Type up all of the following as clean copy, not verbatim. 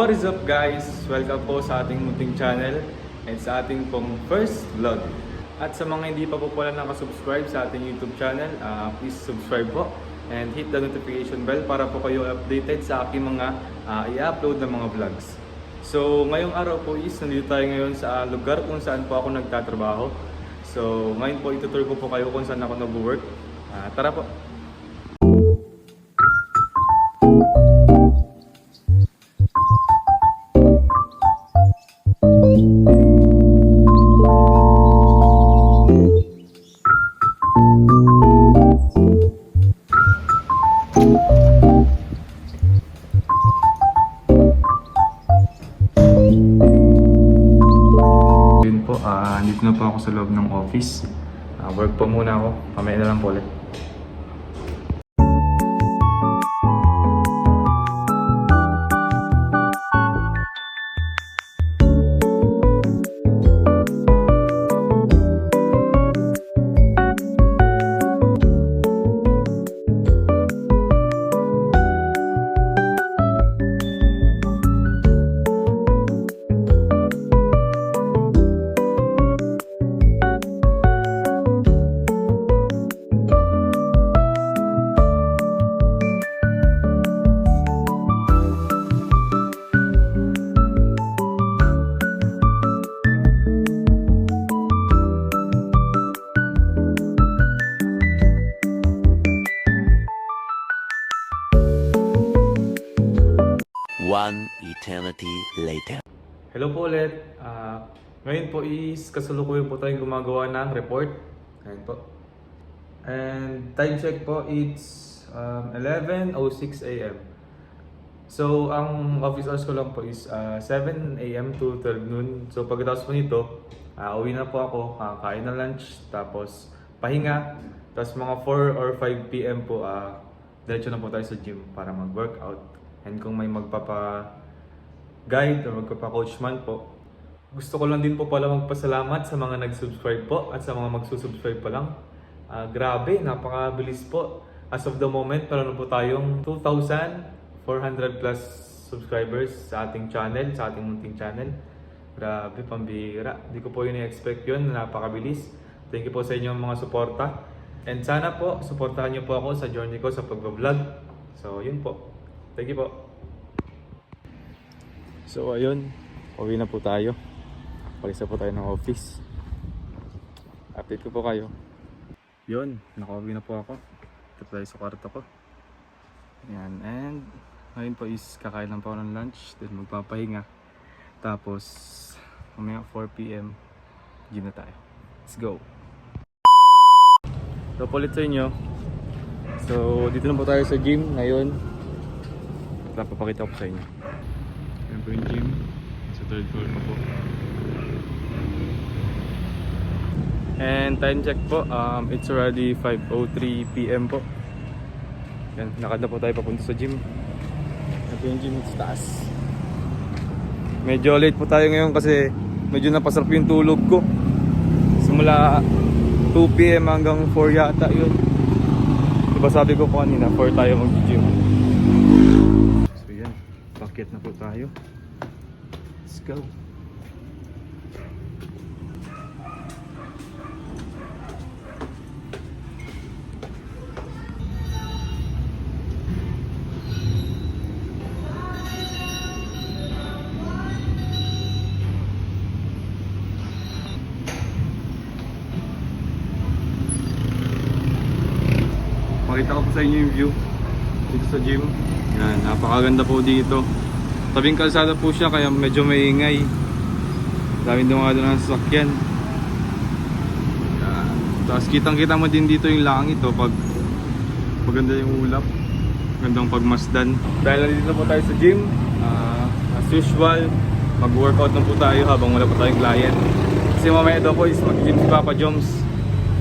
What is up guys? Welcome po sa ating munting channel and sa ating pong first vlog. At sa mga hindi pa po pala nakasubscribe sa ating YouTube channel, please subscribe po and hit the notification bell para po kayo updated sa aking mga i-upload na mga vlogs. So ngayong araw po is nandito tayo ngayon sa lugar kung saan po ako nagtatrabaho. So ngayon po itutur ko po kayo kung saan ako nag-work. Tara po! Dito na po ako sa loob ng office. Work po muna ako. Mamaya na lang po ulit. One eternity later. Hello po ulit. Ngayon po is kasalukuyan po tayong gumagawa ng report. Ngayon po. And time check po, it's 11:06 AM. So ang office hours ko lang po is 7 AM to 12 noon. So pagkatapos po nito, uwi na po ako, kain na lunch, tapos pahinga. Tapos mga 4 or 5 PM po, diretso na po tayo sa gym para mag-workout. And kung may magpapa-guide o magpapa-coach man po, gusto ko lang din po pala magpasalamat sa mga nag-subscribe po at sa mga magsusubscribe pa lang. Grabe, napakabilis po. As of the moment, meron po tayong 2,400 plus subscribers sa ating channel, sa ating munting channel. Grabe, pambihira. Hindi ko po yun i-expect yun, napakabilis. Thank you po sa inyong mga suporta. And sana po, suportahan niyo po ako sa journey ko sa pag-vlog. So, yun po. Thank you po. So ayun, uwi na po tayo. Palisa po tayo ng office. Update ko po kayo. Yun, nakauwi na po ako. Ito tayo sa kwarto ko. Ayan, and ngayon po is kakain lang po ako ng lunch. Then magpapahinga. Tapos mamaya 4 PM gym na tayo. Let's go. So ulit sa inyo. So dito na po tayo sa gym ngayon. Papakita ko sa inyo. Yan po yung gym. Sa third floor pa po. And time check po. It's already 5:03 PM po. Yan, lakad na po tayo papunta sa gym. Yan po yung gym sa taas. Medyo late po tayo ngayon kasi medyo napasarap yung tulog ko. Simula 2 PM hanggang 4 yata yun. Diba sabi ko kanina 4 tayo mag-gym. Bakit na po tayo. Let's go. Makita ko po sa inyo yung view dito sa gym. Yan, napakaganda po dito. Tabing kalsada po siya kaya medyo maingay. Daming dumado ng sasakyan. Tapos kitang kita mo din dito yung langit pag maganda yung ulap. Gandang pagmasdan. Dahil nandito po tayo sa gym, as usual, mag-workout na po tayo habang wala pa tayong client. Kasi mamaya daw po is mag-gym si Papa Joms.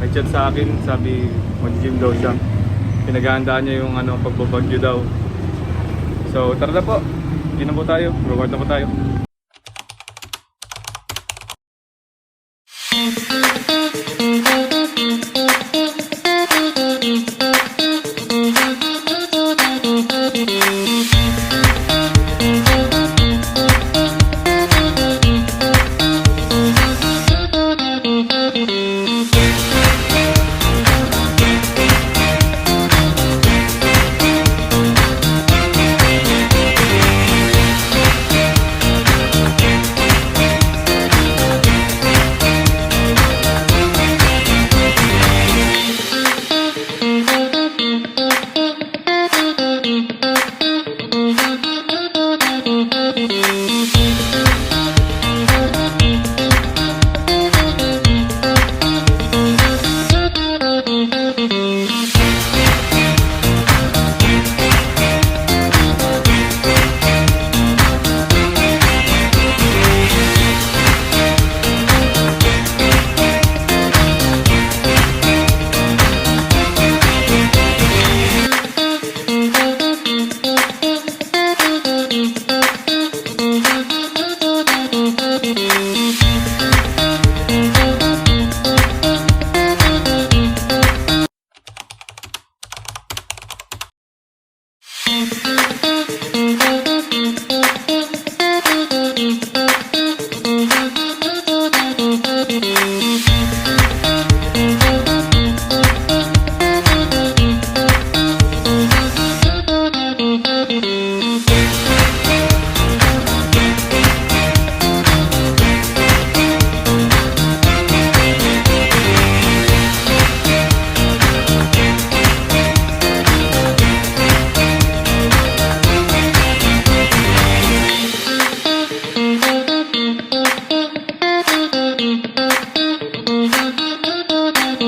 May chat sa akin, sabi mag-gym daw siya. Pinaghahandaan niya yung pagbabagyo daw. So tara na po. Gym na po tayo, workout na po tayo.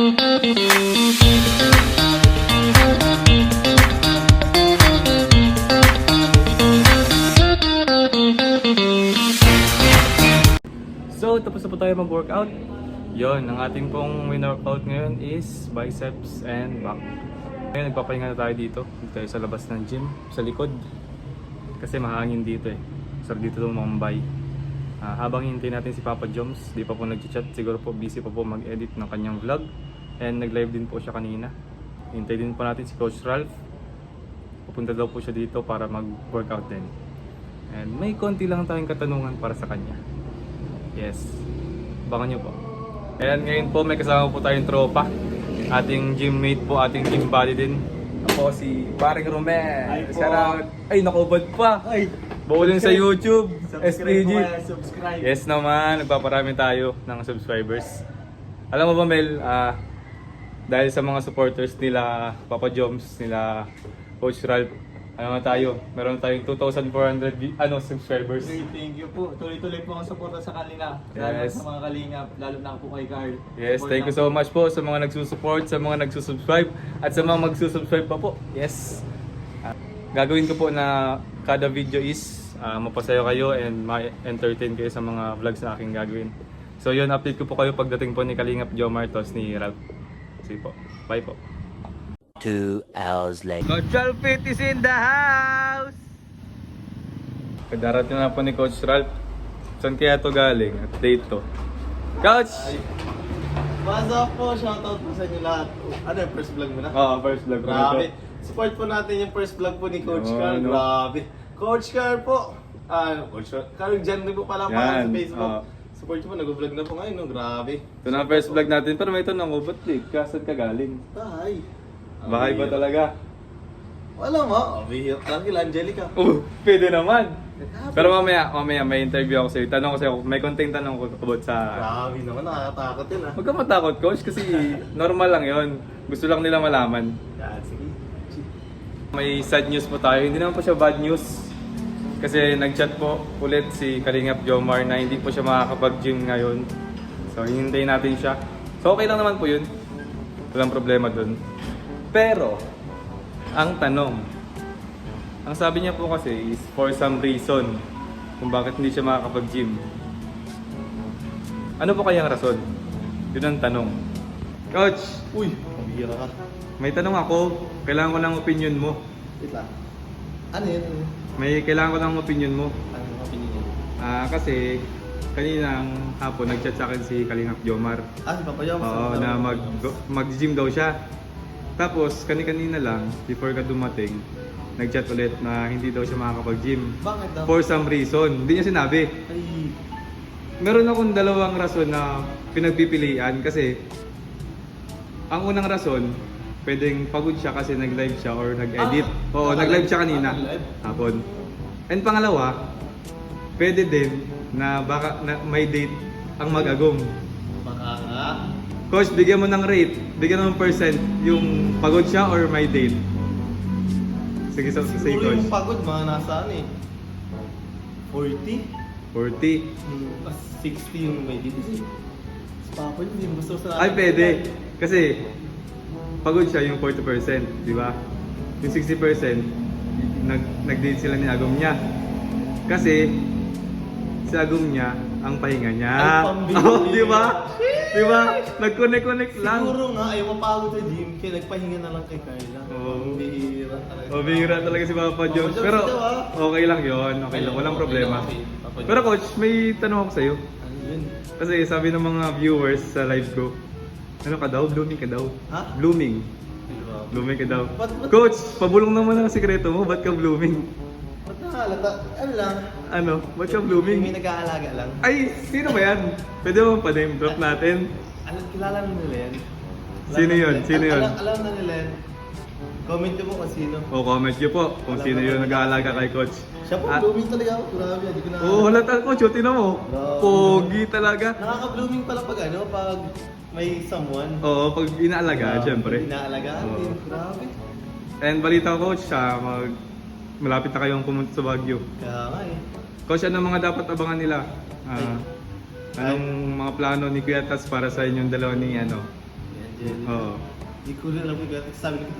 So, tapos na po tayo mag-workout. Yon, ang ating pong workout ngayon is biceps and back. Ngayon, nagpapahinga na tayo dito. Dito tayo sa labas ng gym, sa likod. Kasi mahangin dito eh. Sarap dito tumambay. Habang hintay natin si Papa Joms, di pa po nag-chat. Siguro po busy pa po mag-edit ng kanyang vlog. And nag-live din po siya kanina. Hintay din po natin si Coach Ralph. Pupunta daw po siya dito para mag-workout din. And may konti lang tayong katanungan para sa kanya. Yes, abangan nyo po. And ngayon po may kasama po tayong tropa. Ating gymmate po, ating gym buddy din. Ako si Paring Romel. Ay po. Shout out. Ay, nakubad pa. Ay, Bawal sa YouTube. subscribe SPG. po kaya, subscribe. Yes naman, nagpaparami tayo ng subscribers. Alam mo ba Mel, dahil sa mga supporters nila Papa Joms, nila Coach Ralph, ano nga tayo, meron tayong 2,400 subscribers. Thank you po. Tuloy-tuloy po ang suporta sa Kalinga. Lalo Yes. sa mga Kalinga, lalo na po kay Carl. Yes, thank you so much po sa mga nagsusupport, sa mga nagsusubscribe, at sa mga magsusubscribe pa po. Yes. Gagawin ko po na kada video is mapasaya kayo and ma-entertain kayo sa mga vlogs na aking gagawin. So yun, update ko po kayo pagdating po ni Kalingap Jomar tos ni Ralph. Sige po. Bye po. 2 hours later. Coach Ralph is in the house! Pagdarat na po ni Coach Ralph. Saan kaya to galing? At date to. Coach! What's up po? Shoutout po sa inyo lahat. Ano yung first vlog mo na? Oh, first vlog ko na to. Grabe. Support po natin yung first vlog po ni Coach Yun, Carl. no? Grabe. Coach Carl po. Coach Carl, dyan din po pala pa Yan, sa Facebook. oh. Support po, nag-vlog na po ngayon. No? Grabe. Ito na ang first vlog natin. Pero may tanong ko, ba't saan ka galing? Bahay. Bahay ba talaga? Wala mo. Bihir. Kila Angelica. Oh, pwede naman. Pero mamaya may interview ako sa'yo. Tanong ko sa'yo, may konting tanong ko about sa... Grabe naman, nakakatakot yun ah. Huwag ka matakot, coach, kasi normal lang yon. Gusto lang nila malaman. Yan, sige. May sad news po tayo. Hindi naman po siya bad news. Kasi nag-chat po ulit si Kalingap Jomar na hindi po siya makakapag-gym ngayon. So, hinintay natin siya. So, okay lang naman po yun. Walang problema dun. Pero, ang tanong, ang sabi niya po kasi is for some reason kung bakit hindi siya makakapag-gym. Ano po kayang rason? Yun ang tanong. Coach, Uy, mabihira ka. may tanong ako. Kailangan ko ng opinion mo. Wait lang. Ano yun? Ano yun? May kailangan ko ng opinion mo. Ano yung opinion niya? Kasi kaninang hapon nag-chat sa akin si Kalingap Jomar. Si Papa Joms. Oo, na mag-gym daw siya. Tapos kanina lang, before ka dumating, nag-chat ulit na hindi daw siya makakapag-gym. Bakit daw? For some reason. Hindi niya sinabi. Ay, Meron akong dalawang rason na pinagpipilian kasi ang unang rason, pwedeng pagod siya kasi nag-live siya or nag-edit. Oo, nag-live siya kanina. nag-live? Hapon. And pangalawa, pwede din na baka na may date ang mag-agong. baka nga. Coach, bigyan mo ng rate, bigyan mo ng percent yung pagod siya or may date. Sige, say Siguro coach. yung pagod, mga nasa ano eh. 40? 40. 60 yung may dito si Papa yun, hindi mo gusto sa Ay, pwede. Kasi, pagod siya yung 40%, di ba? Yung 60%, nag-date sila ni Agom niya. Kasi, si Agom niya, ang pahinga niya. Ay, pambihira. Oh, di ba? Di ba? Nag-connect lang. Siguro nga, ayaw mapagod sa gym, kaya nagpahinga na lang kay Carla. Oo. Bihira talaga. O, bihira talaga si Papa Jones. Jones Pero, daw, ah. okay lang yon, okay lang, walang problema. Okay, Papa Pero Jones. coach, may tanong ako sa'yo. Ano yun? Kasi sabi ng mga viewers sa live ko, ano ka daw? Blooming ka daw? Ha? Blooming. Diba? Blooming ka daw. Ba't- Coach, pabulong naman ang sikreto mo. Ba't ka blooming? Ba't nakalata? Ano lang? Ano? Ba't ka May blooming? nag-aalaga lang. Ay, sino ba yan? Pwede mo pa-name drop natin? Kilala na nila yan. Sino yun? Sino yun? Alam na nila yan. Comment nyo po kung sino. O comment nyo po kung sino yung nag-aalaga kay Coach. Siya po, Ah, blooming talaga ako. Grabe, hindi ko na... Oo, halata Coach. O, tinan mo. Grabe. Pogi talaga. Nakaka-blooming pala pag ano, pag may someone. Oo, pag inaalagaan, syempre. Inaalagaan Oo. din. Grabe. And balita ko, Coach, malapit na kayong pumunta sa Baguio. Kaya nga eh. Coach, ano mga dapat abangan nila? Ay. Anong mga plano ni Kuya Tas para sa inyong dalawa ni ano? Yan. Jelly. Oo. Hindi ko rin alam kung gano'n. Sabi ko,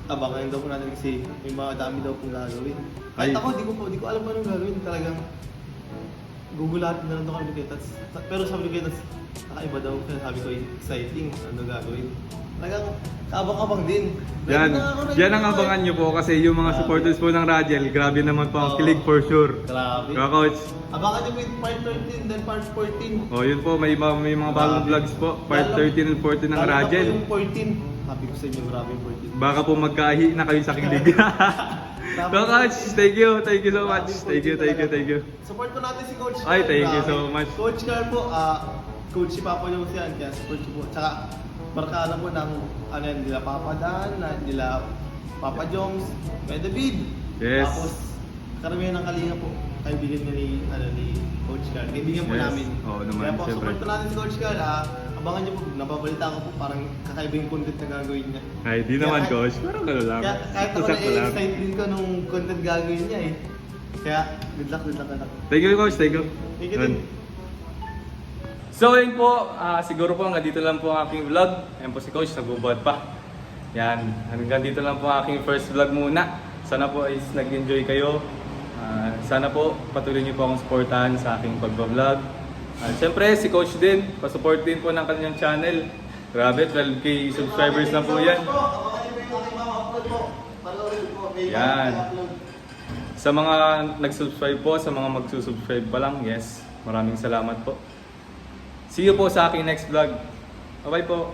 abangan daw po natin kasi may mga dami daw pong gagawin. Kahit Ay. ako, di ko alam anong gagawin. Talagang gugulatin na lang daw kami kay Tats. Pero sabi ko kay Tats, nakaiba daw. Kaya sabi ko, exciting. Ano gagawin? Talagang kaabang-abang din. Yan, Lagi na ako yan ang nag- abangan nyo po kasi yung mga Grabe. supporters po ng Radial, grabe naman po ang Oo. kilig for sure. Grabe. Diba, Coach? Abangan niyo po yung part 13, then part 14. Oh, yun po, may mga bagong Grabe. vlogs po, part 13 and 14 ng Lalo na po Radial. yung 14. Sabi ko sa inyo, grabe yung 14. Baka po magkahi na kayo sa kilig. So, Coach, thank you so much. Thank you. Support po natin si Coach Ay, Carl, thank you grabe. so much. Coach Carl po, coach si Papa Jones yan, kaya support niyo po. Tsaka, barkada po ng, ano yan, nila Papa Dan, nila Papa Jones, Kuya David. Yes. Tapos, karamihan ng kalinga po, kaibigan niya ni Coach Carl. Kaibigan po Yes. namin. Oo naman, Kaya po, syempre. support po natin si Coach Carl. Abangan niyo po, nababalita ko po, parang kakaiba yung content na gagawin niya. Ay, di naman, Coach. Parang gano'n lang. Kaya kahit ako Sakto lang. na-excite din ko nung content gagawin niya eh. Kaya, good luck. Thank you, Coach. Thank you. Thank you din. So yun po, siguro po hanggang dito lang po ang aking vlog. Ayan po si Coach, nagbubad pa. Yan, hanggang dito lang po ang aking first vlog muna. Sana po is nag-enjoy kayo. Sana po patuloy niyo po akong supportahan sa aking pagbablog. Siyempre si Coach din, pasupport din po ng kanyang channel. Grabe, 12k subscribers na po yan. Yan. Sa mga nag-subscribe po, sa mga magsusubscribe pa lang, yes, maraming salamat po. See you po sa aking next vlog. Bye-bye po.